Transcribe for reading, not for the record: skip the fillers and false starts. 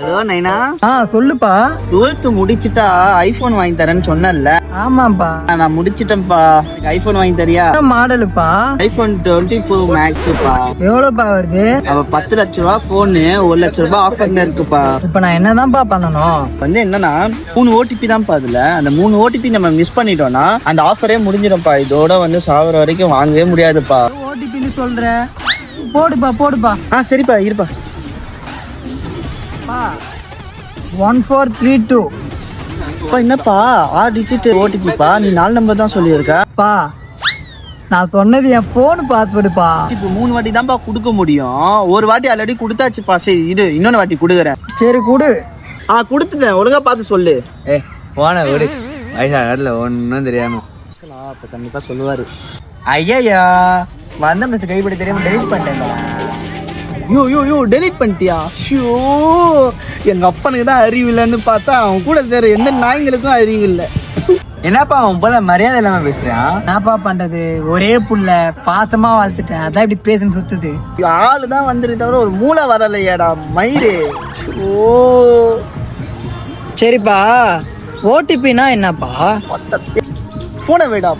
Hello நைனா. சொல்லுப்பா. 12th முடிச்சிட்டா iPhone வாங்கி தரேன்னு சொன்னல. ஆமாப்பா, நான் முடிச்சிட்டேன்ப்பா. எனக்கு ஐபோன் வாங்கி தரியா? மாடலுப்பா? ஐபோன் 20 Pro Max பா. எவ்வளவுப்பா வருது? அவ 10 லட்ச ரூபா போனு, 1 லட்ச ரூபாய் ஆஃபர்ல இருக்குப்பா. இப்ப நான் என்னதான்ப்பா பண்ணணும்? என்னன்னா 3 OTP தான்ப்பா அதுல. அந்த 3 OTP நம்ம மிஸ் பண்ணிட்டோம்னா அந்த ஆஃபரே முடிஞ்சிடும்ப்பா. இதோட சாவர வரைக்கும் வாங்கவே முடியாதுப்பா. ஓடிபின்னு சொல்ற, போடுப்பா. சரிப்பா, இருப்பா. 1432. என்னப்பா 6 டிஜிட் ஓடிபிப்பா? நீ 4 நம்பர் தான் சொல்லியிருக்க. பா, நான் சொன்னது என் போன் பாஸ்வேர்டுப்பா. இப்போ 3 வாட்டி தான்ப்பா கொடுக்க முடியும். ஒரு வாட்டி ஆல்ரெடி கொடுத்தாச்சுப்பா. சரி இரு, இன்னொன்று வாட்டி கொடுக்குறேன். சரி கொடு. கொடுத்துட்டேன். ஒழுங்கா பார்த்து சொல்லு. போன விடு, வயசா இடத்துல ஒன்றும் தெரியாம. அப்போ கண்டிப்பா சொல்லுவாரு. ஐயா வந்த மெசேஜ் கைப்பட தெரியாம டெலிட் பண்ணிட்டேன். யோ டெலிட் பண்ணிட்டியா? ஷோ, எங்க அப்பனுக்கு தான் அறிவு இல்லைன்னு பார்த்தா அவன் கூட சேர எந்த நாய்களுக்கும் அறிவு இல்லை. என்னப்பா அவன் போல மரியாதை இல்லாம பேசுறான்? என்னப்பா பண்றது, ஒரே புள்ள பாசமா வளர்த்துட்டேன், அதான் இப்படி பேசுன்னு சுத்துது. ஆளு தான் வந்துருக்கு தவிர ஒரு மூளை வரலையாடா மயிறு. ஓ சரிப்பா, ஓடிபினா என்னப்பா? போனை வேடா.